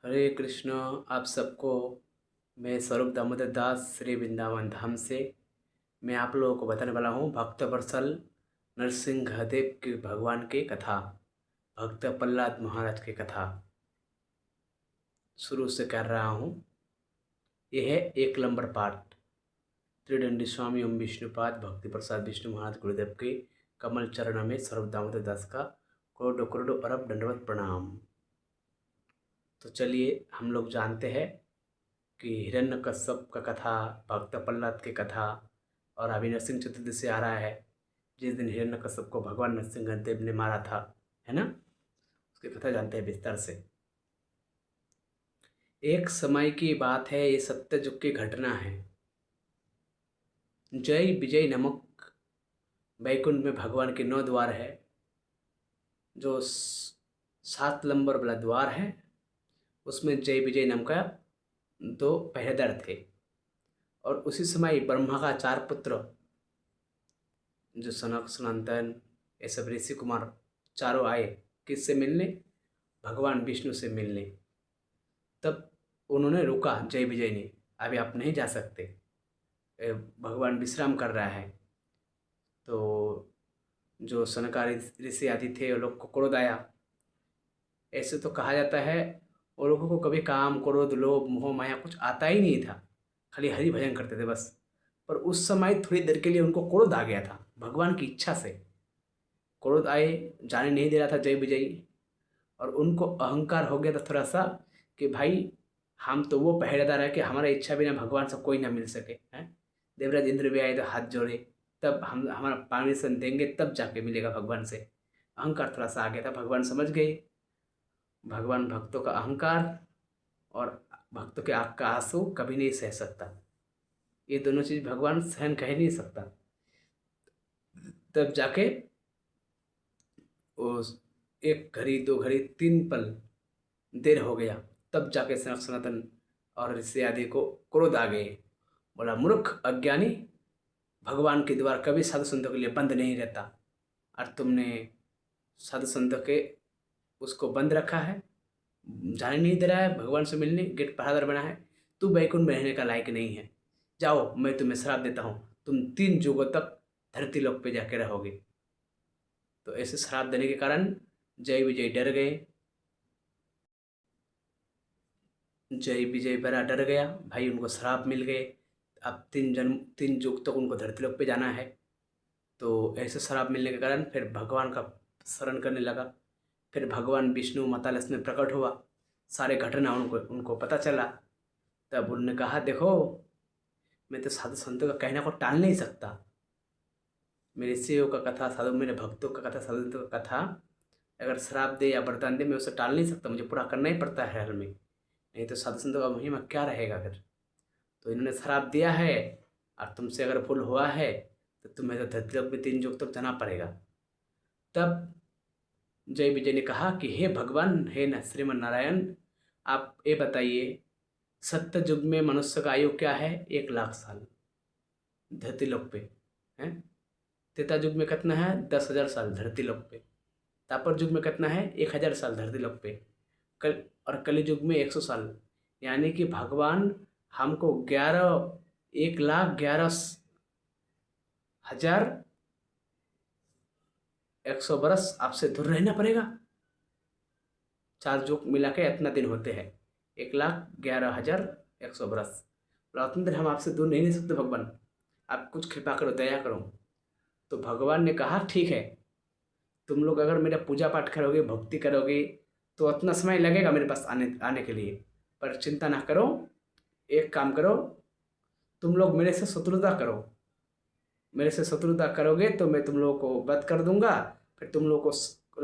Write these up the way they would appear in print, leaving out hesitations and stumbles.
हरे कृष्ण। आप सबको मैं स्वरूप दामोदर दास श्री वृंदावन धाम से मैं आप लोगों को बताने वाला हूँ भक्त वत्सल नरसिंहदेव की भगवान की कथा। भक्त प्रहलाद महाराज की कथा शुरू से कर रहा हूँ। यह है एक नंबर पार्ट। त्रिदंडी स्वामी ओम विष्णुपाद भक्ति प्रसाद विष्णु महाराज गुरुदेव के कमल चरण में स्वरूप दामोदर दास का करोड़ों करोड़ों अरब दंडवत प्रणाम। तो चलिए हम लोग जानते हैं कि हिरण्यकश्यप का कथा, भक्त प्रहलाद की कथा। और अभी नरसिंह चतुर्दशी आ रहा है, जिस दिन हिरण्यकश्यप को भगवान नरसिंह देव ने मारा था, है ना। उसकी कथा जानते हैं विस्तार से। एक समय की बात है, ये सत्ययुग की घटना है। जय विजय नामक बैकुंठ में भगवान के 9 द्वार है। जो 7 नंबर वाला द्वार है उसमें जय विजय नाम का 2 पहरेदार थे। और उसी समय ब्रह्मा का 4 पुत्र, जो सनक सनातन ये सब ऋषि कुमार चारों आए किससे मिलने, भगवान विष्णु से मिलने। तब उन्होंने रुका, जय विजय ने, अभी आप नहीं जा सकते, भगवान विश्राम कर रहा है। तो जो सनकादि ऋषि आदि थे वो लोग को क्रोध आया। ऐसे तो कहा जाता है वो लोगों को कभी काम क्रोध लोभ मोह माया कुछ आता ही नहीं था, खाली हरि भजन करते थे बस। पर उस समय थोड़ी देर के लिए उनको क्रोध आ गया था भगवान की इच्छा से। क्रोध आए, जाने नहीं दे रहा था जय विजय। और उनको अहंकार हो गया था थोड़ा सा कि भाई हम तो वो पहरेदार है कि हमारा इच्छा बिना भगवान से कोई ना मिल सके हैं। देवराज इंद्र भी आए तो हाथ जोड़े, तब हम हमारा परमिशन देंगे तब जाके मिलेगा भगवान से। अहंकार थोड़ा सा आ गया था, भगवान समझ गए। भगवान भक्तों का अहंकार और भक्तों के आँख का आंसू कभी नहीं सह सकता। ये दोनों चीज भगवान सहन कह नहीं सकता। तब जाके वो एक घड़ी 2 घड़ी 3 पल देर हो गया, तब जाके सनक सनातन और ऋषि आदि को क्रोध आ गए। बोला, मूर्ख अज्ञानी, भगवान के द्वार कभी साधु संतों के लिए बंद नहीं रहता, और तुमने साधु संतों के उसको बंद रखा है, जाने नहीं दे रहा है भगवान से मिलने, गेट पहरादार बना है। तू बैकुंठ में रहने का लायक नहीं है। जाओ, मैं तुम्हें श्राप देता हूँ, तुम 3 युगों तक धरती लोक पे जाके रहोगे। तो ऐसे श्राप देने के कारण जय विजय डर गए। जय विजय बड़ा डर गया, भाई उनको श्राप मिल गए, अब 3 युग तक उनको धरती लोक पे जाना है। तो ऐसे श्राप मिलने के कारण फिर भगवान का शरण करने लगा। फिर भगवान विष्णु माता लक्ष्मी प्रकट हुआ, सारे घटना उनको उनको पता चला। तब उन्होंने कहा, देखो मैं तो साधु संतों का कहना को टाल नहीं सकता। मेरे सेव का कथा, साधु मेरे भक्तों का कथा, साधु संतों का कथा अगर श्राप दे या वरदान दे, मैं उसे टाल नहीं सकता, मुझे पूरा करना ही पड़ता है हर में। नहीं तो साधु संतों का महिमा क्या रहेगा फिर। तो इन्होंने श्राप दिया है, और तुमसे अगर भूल हुआ है तो तुम्हें तो धरती लोक में 3 युग तक जाना पड़ेगा। तब जय विजय ने कहा कि हे भगवान, हे न श्रीमन नारायण, आप ये बताइए, सत्य युग में मनुष्य का आयु क्या है? 1 लाख साल धरती लोक पे है। त्रेता युग में कितना है? 10,000 साल धरती लोक पे। द्वापर युग में कितना है? 1,000 साल धरती लोक पे। कल और कलि युग में 100 साल। यानी कि भगवान हमको 1,11,11,100 बरस आपसे दूर रहना पड़ेगा। 4 युग मिला के इतना दिन होते हैं, 1,11,11,100 बरस। और उतने दिन हम आपसे दूर नहीं रह सकते भगवान, आप कुछ कृपा करो, दया करो। तो भगवान ने कहा, ठीक है, तुम लोग अगर मेरा पूजा पाठ करोगे, भक्ति करोगे, तो उतना समय लगेगा मेरे पास आने आने के लिए। पर चिंता ना करो, एक काम करो, तुम लोग मेरे से शत्रुता करो। मेरे से शत्रुता करोगे तो मैं तुम लोगों को वध कर दूंगा। फिर तुम लोगों को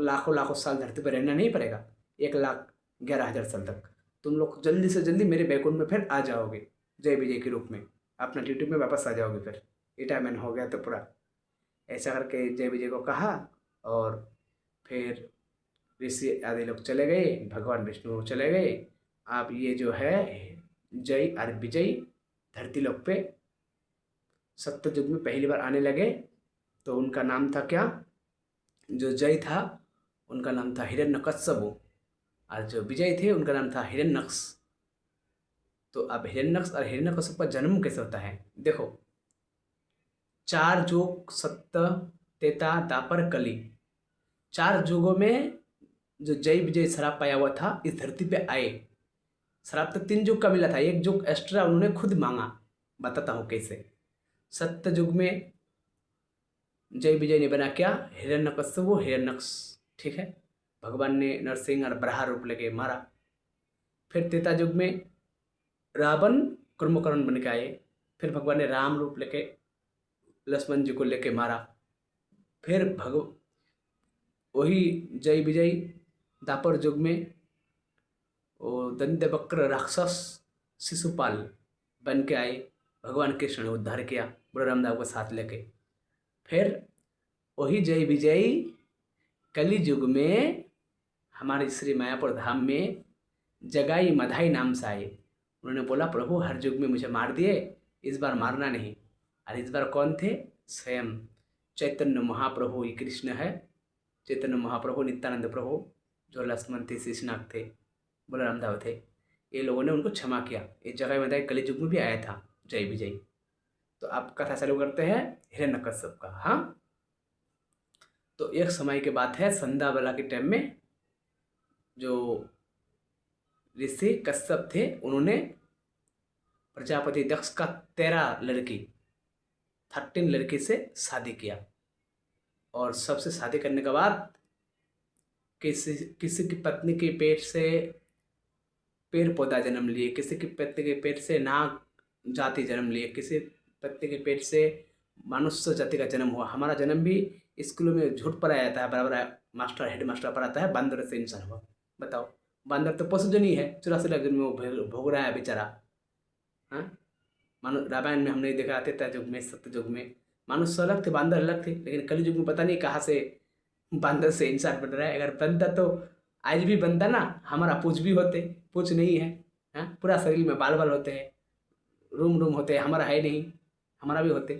लाखों लाखों साल धरती पर रहना नहीं पड़ेगा, 1,11,11,000 साल तक। तुम लोग जल्दी से जल्दी मेरे बैकुंठ में फिर आ जाओगे, जय विजय के रूप में अपना ड्यूटी में वापस आ जाओगे। फिर रिटायरमेंट हो गया तो पूरा। ऐसा करके जय विजय को कहा, और फिर ऋषि आदि लोग चले गए, भगवान विष्णु चले गए। आप ये जो है जय और विजय धरती लोक पे सत्य युग में पहली बार आने लगे। तो उनका नाम था क्या? जो जय था उनका नाम था हिरण्यकश्यप, और जो विजय थे उनका नाम था हिरण्यक्ष। तो अब हिरण्यक्ष और हिरण्यकश्यप का जन्म कैसे होता है? देखो, 4 युग सत्य त्रेता द्वापर कली, 4 युगों में जो जय विजय श्राप पाया हुआ था इस धरती पे आए। श्राप तो 3 युग का मिला था, 1 युग एक्स्ट्रा उन्होंने खुद मांगा। बताता हूँ कैसे। सत्य युग में जय विजय ने बना क्या? हिरण्यकश्यप वो हिरण्यक्ष, ठीक है। भगवान ने नरसिंह और बराह रूप लेके मारा। फिर त्रेता युग में रावण कुंभकर्ण बन के आए। फिर भगवान ने राम रूप लेके लक्ष्मण जी को लेके मारा। फिर वही जय विजय द्वापर युग में वो दंत्यवक्र राक्षस शिशुपाल बन के आए। भगवान कृष्ण ने उद्धार किया बलराम दाऊ को साथ लेके। फिर वही जय विजय कली युग में हमारे श्री मायापुर धाम में जगाई मधाई नाम से आए। उन्होंने बोला, प्रभु हर युग में मुझे मार दिए, इस बार मारना नहीं। और इस बार कौन थे? स्वयं चैतन्य महाप्रभु ही कृष्ण है। चैतन्य महाप्रभु, नित्यानंद प्रभु, जो लक्ष्मण थे, शेषनाग थे, बलराम दाऊ थे, ये लोगों ने उनको क्षमा किया। ये जगाई मधाई कली युग में भी आया था जय विजय। तो आप कथा चालू करते हैं हिरण्यकश्यप का। हाँ, तो एक समय की बात है, संध्यावेला के टाइम में जो ऋषि कश्यप थे उन्होंने प्रजापति दक्ष का 13 लड़की से शादी किया। और सबसे शादी करने के बाद किसी किसी की पत्नी के पेट से पेड़ पौधा जन्म लिए, किसी की पत्नी के पेट से नाग जाति जन्म लिए, किसी पत्नी के पेट से मनुष्य जाति का जन्म हुआ। हमारा जन्म भी स्कूलों में झूठ पढ़ाया जाता है, बराबर मास्टर हेड मास्टर पढ़ाता है बंदर से इंसान हुआ। बताओ, बंदर तो पशुजन ही है, 84 लाख जन्म में वो भोग रहा है बेचारा। हाँ, मानो रामायण में हमने देखा, त्रेता युग में सत्य युग में मनुष्य अलग थे, बंदर अलग थे, लेकिन कलि युग में पता नहीं कहाँ से बंदर से इंसान बन रहा है। अगर बनता तो आज भी बनता ना, हमारा पूछ भी होते, पूछ नहीं है। हाँ, पूरा शरीर में बाल बाल होते हैं, रूम रूम होते हैं, हमारा है नहीं, हमारा भी होते।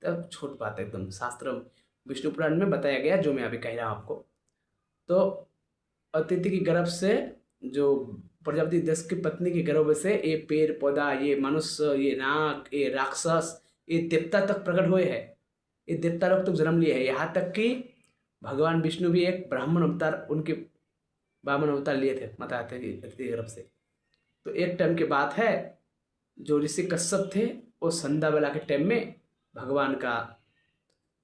तब छोट बात है एकदम, शास्त्र विष्णु पुराण में बताया गया जो मैं अभी कह रहा हूँ आपको। तो अतिथि की गर्भ से, जो प्रजापति दक्ष की पत्नी के गर्भ से ये पेड़ पौधा, ये मनुष्य, ये नाग, ये राक्षस, ये देवता तक प्रकट हुए हैं। ये देवता लोग तक जन्म लिए हैं। यहाँ तक कि भगवान विष्णु भी एक ब्राह्मण अवतार, उनके ब्राह्मण अवतार लिए थे माता अतिथि गर्भ से। तो एक टाइम की बात है, जो ऋषि कश्यप थे वो संध्यावेला के टाइम में भगवान का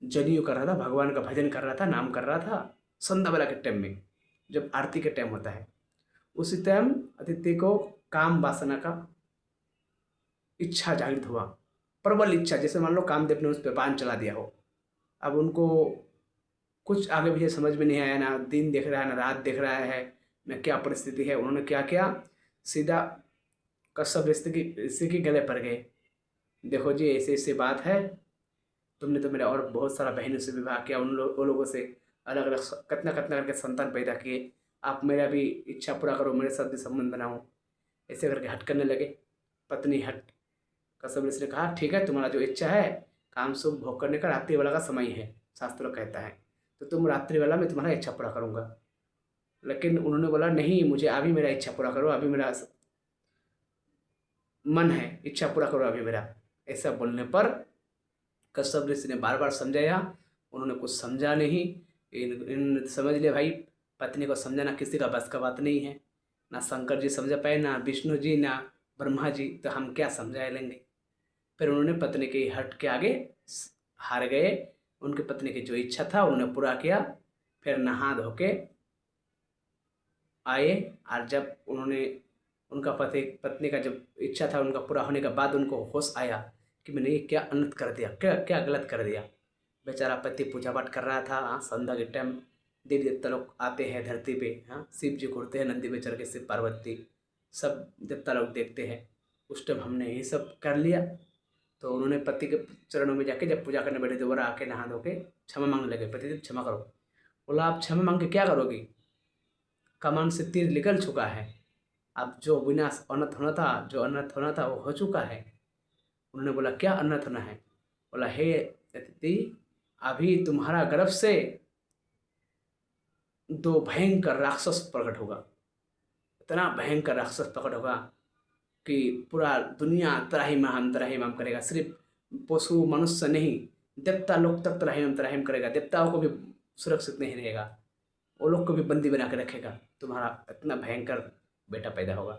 जनेऊ कर रहा था, भगवान का भजन कर रहा था, नाम कर रहा था। संध्यावेला के टाइम में जब आरती के टाइम होता है, उसी टाइम अतिथि को काम वासना का इच्छा जागृत हुआ, प्रबल इच्छा, जैसे मान लो कामदेव ने उस पर बाण चला दिया हो। अब उनको कुछ आगे पीछे समझ में नहीं आया, ना दिन देख रहा है ना रात देख रहा है, न क्या परिस्थिति है। उन्होंने क्या किया, सीधा कश्यप ऋषि के गले पड़ गए। देखो जी, ऐसी ऐसी बात है, तुमने तो मेरे और बहुत सारा बहनों से विवाह किया, उन लोगों से अलग अलग कितना कितना करके संतान पैदा किए, आप मेरा भी इच्छा पूरा करो, मेरे साथ भी संबंध बनाओ। ऐसे करके हट करने लगे। पत्नी हट, कश्यप ऋषि ने कहा, ठीक है, तुम्हारा जो इच्छा है काम शुभ भोग करने का रात्रि वाला का समय है, शास्त्र कहता है, तो तुम रात्रि वाला मैं तुम्हारा इच्छा पूरा करूँगा। लेकिन उन्होंने बोला, नहीं, मुझे अभी मेरा इच्छा पूरा करो, अभी मेरा मन है, इच्छा पूरा करो अभी मेरा। ऐसा बोलने पर कश्यप ऋषि ने बार बार समझाया, उन्होंने कुछ समझा नहीं। इन समझ लिया भाई, पत्नी को समझाना किसी का बस का बात नहीं है, ना शंकर जी समझा पाए, ना विष्णु जी, ना ब्रह्मा जी, तो हम क्या समझा लेंगे। फिर उन्होंने पत्नी के हट के आगे हार गए। उनकी पत्नी की जो इच्छा था उन्होंने पूरा किया। फिर नहा धो के आए, और जब उन्होंने उनका पत्नी का जब इच्छा था उनका पूरा होने के बाद उनको होश आया कि मैंने ये क्या अनर्थ कर दिया, क्या क्या गलत कर दिया। बेचारा पति पूजा पाठ कर रहा था। हाँ, संध्या के टाइम देवी देवता लोग आते हैं धरती पे। हाँ, शिव जी घूरते हैं नंदी पे चढ़ के, शिव पार्वती सब देवता लोग देखते हैं। उस टाइम हमने ये सब कर लिया। तो उन्होंने पति के चरणों में जाके जब पूजा करने बैठे दोबारा आके नहा धो के क्षमा मांगने लगे, पति क्षमा करो। बोला, आप क्षमा मांग के क्या करोगी, कमान से तीर निकल चुका है, अब जो विनाश अनर्थ होना था, जो अनर्थ होना था वो हो चुका है। उन्होंने बोला, क्या अनर्थ होना है। बोला, हे अतिथि, अभी तुम्हारा गर्भ से 2 भयंकर राक्षस प्रकट होगा। इतना भयंकर राक्षस प्रकट होगा कि पूरा दुनिया त्राहिमाम त्राहिमाम करेगा। सिर्फ पशु मनुष्य नहीं, देवता लोग तक त्राहिमाम त्राहिम करेगा। देवताओं को भी सुरक्षित नहीं रहेगा, वो लोग को भी बंदी बना के रखेगा। तुम्हारा इतना भयंकर बेटा पैदा होगा,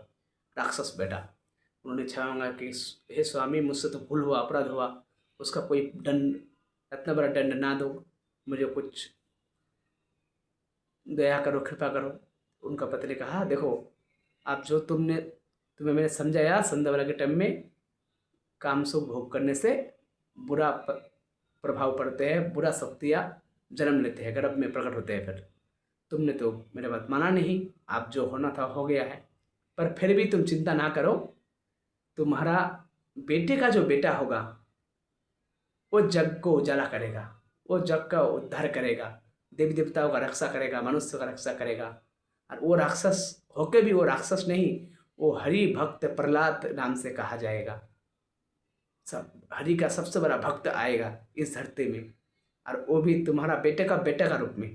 राक्षस बेटा। उन्होंने क्षमा मांगा कि हे स्वामी, मुझसे तो भूल हुआ, अपराध हुआ, उसका कोई दंड, इतना बड़ा दंड ना दो, मुझे कुछ दया करो, कृपा करो। उनका पति ने कहा, देखो आप जो तुम्हें मैंने समझाया संध्या वाला के टाइम में, काम सुख भोग करने से बुरा प्रभाव पड़ते हैं, बुरा शक्तियाँ जन्म लेते हैं, गर्भ में प्रकट होते हैं। फिर तुमने तो मेरे बात माना नहीं, आप जो होना था हो गया है, पर फिर भी तुम चिंता ना करो, तुम्हारा बेटे का जो बेटा होगा वो जग को उजाला करेगा, वो जग का उद्धार करेगा, देवी देवताओं का रक्षा करेगा, मनुष्य का रक्षा करेगा। और वो राक्षस होके भी वो राक्षस नहीं, वो हरि भक्त प्रहलाद नाम से कहा जाएगा। सब हरि का सबसे बड़ा भक्त आएगा इस धरती में, और वो भी तुम्हारा बेटे का बेटा का रूप में,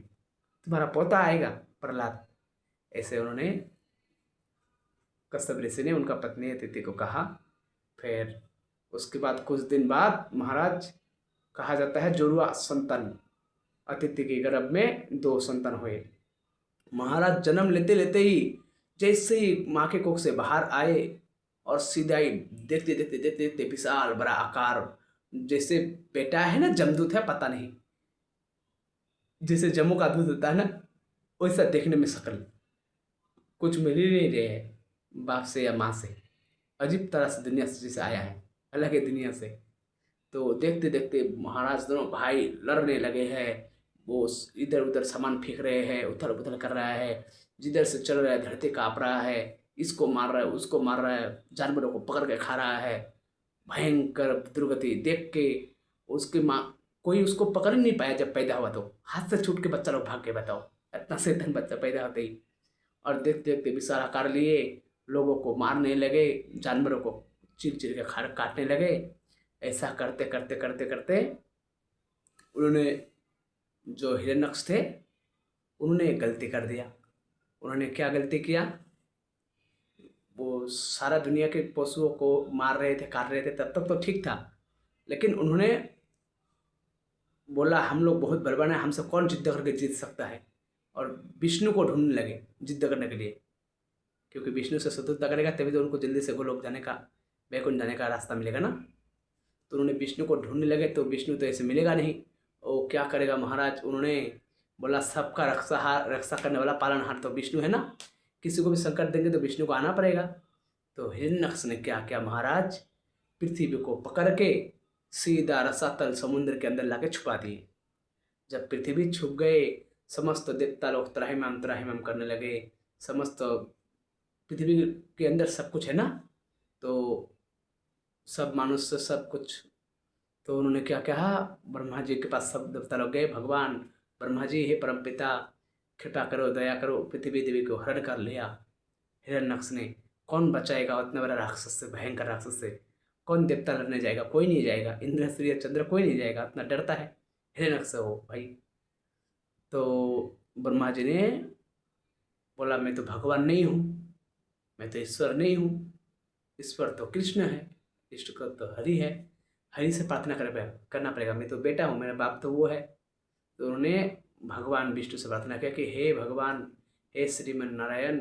तुम्हारा पोता आएगा प्रहलाद। ऐसे उन्होंने कश्यप ऋषि ने उनका पत्नी अदिति को कहा। फिर उसके बाद कुछ दिन बाद महाराज, कहा जाता है जुड़वा संतान, अदिति के गर्भ में 2 संतान हुए। महाराज जन्म लेते लेते ही जैसे ही माँ के कोख से बाहर आए और सीधा ही देखते देखते देखते देखते विशाल बड़ा आकार, जैसे बेटा है ना जमदूत है, पता नहीं, जैसे जम्मू का दूध होता है ना, वैसा देखने में शक्ल, कुछ मिल ही नहीं रहे है बाप से या माँ से। अजीब तरह से दुनिया से जैसे आया है, अलग है दुनिया से। तो देखते देखते महाराज दोनों भाई लड़ने लगे हैं। वो इधर उधर सामान फेंक रहे हैं, उथल पुथल कर रहा है, जिधर से चल रहा है धरती काँप रहा है, इसको मार रहा है उसको मार रहा है, जानवरों को पकड़ के खा रहा है। भयंकर दुर्गति देख के उसकी माँ, कोई उसको पकड़ नहीं पाया जब पैदा हुआ, तो हाथ से छूट के बच्चा लोग भाग के, बताओ इतना सेधन बच्चा पैदा होते ही। और देखते देखते विशाल आकार लिए, लोगों को मारने लगे, जानवरों को चिर चिर के खार काटने लगे। ऐसा करते करते करते करते उन्होंने, जो हिरण्यक्ष थे, उन्होंने एक गलती कर दिया। उन्होंने क्या गलती किया, वो सारा दुनिया के पशुओं को मार रहे थे, काट रहे थे, तब तक तो ठीक था। लेकिन उन्होंने बोला हम लोग बहुत बलवान है, हमसे कौन जिद्द करके जीत सकता है, और विष्णु को ढूंढने लगे जिद्द करने के लिए, क्योंकि विष्णु से शत्रुता करेगा तभी तो उनको जल्दी से गोलोक जाने का, वैकुंठ जाने का रास्ता मिलेगा ना। तो उन्होंने विष्णु को ढूंढने लगे, तो विष्णु तो ऐसे मिलेगा नहीं, वो क्या करेगा महाराज। उन्होंने बोला सबका रक्षा करने वाला पालनहार तो विष्णु है ना, किसी को भी संकट देंगे तो विष्णु को आना पड़ेगा। तो हिरण्यक्ष ने क्या किया महाराज, पृथ्वी को पकड़ के सीधा रसातल समुद्र के अंदर लाके छुपा दिए। जब पृथ्वी छुप गए, समस्त देवता लोग त्राहिमाम त्राहिमाम करने लगे। समस्त पृथ्वी के अंदर सब कुछ है ना, तो सब मनुष्य सब कुछ। तो उन्होंने क्या कहा, ब्रह्मा जी के पास सब देवता लोग गए, भगवान ब्रह्मा जी हे परमपिता कृपा करो दया करो, पृथ्वी देवी को हरण कर लिया। हिरण्यक्ष ने, कौन बचाएगा उतना बड़ा राक्षस से, भयंकर राक्षस से कौन देवता लड़ने जाएगा, कोई नहीं जाएगा, इंद्र सूर्य चंद्र कोई नहीं जाएगा, इतना डरता है हिरण्यक्ष हो भाई। तो ब्रह्मा जी ने बोला मैं तो भगवान नहीं हूँ, मैं तो ईश्वर नहीं हूँ, ईश्वर तो कृष्ण है, इष्ट को तो हरि है, हरि से प्रार्थना करना पड़ेगा, मैं तो बेटा हूँ, मेरा बाप तो वो है। तो उन्होंने भगवान विष्णु से प्रार्थना किया कि हे भगवान, हे श्रीमन नारायण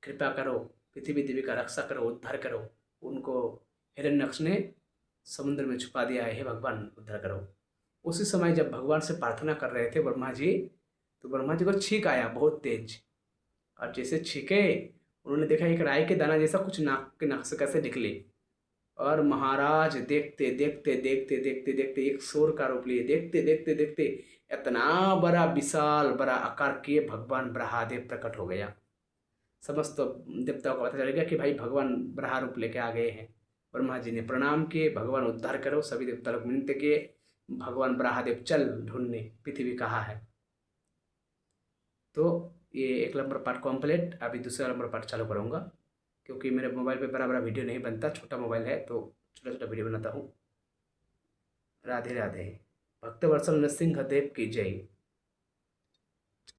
कृपा करो, पृथ्वी देवी का रक्षा करो, उद्धार करो। उनको हिरण्यक्ष ने समुद्र में छुपा दिया है, हे भगवान उद्धार करो। उसी समय जब भगवान से प्रार्थना कर रहे थे ब्रह्मा जी, तो ब्रह्मा जी को छींक आया बहुत तेज, और जैसे छींके उन्होंने देखा एक राई के दाना जैसा कुछ नाक के नाक से कैसे निकले, और महाराज देखते देखते देखते देखते देखते एक शोर का रूप लिए, देखते देखते देखते इतना बड़ा विशाल बड़ा आकार किए भगवान ब्रह्मदेव प्रकट हो गया। समस्त देवताओं को पता चल गया कि भाई भगवान ब्रह्मा रूप लेके आ गए हैं। ब्रह्मा जी ने प्रणाम किए, भगवान उद्धार करो, सभी देवता लोग विनती किए, भगवान ब्रह्मदेव चल ढूंढने पृथ्वी कहाँ है। तो ये 1 नंबर पार्ट कॉम्प्लीट, अभी दूसरा नंबर पार्ट चालू करूँगा, क्योंकि मेरे मोबाइल पे बड़ा बड़ा वीडियो नहीं बनता, छोटा मोबाइल है तो छोटा छोटा वीडियो बनाता हूँ। राधे राधे। भक्तवत्सल नृसिंह देव की जय।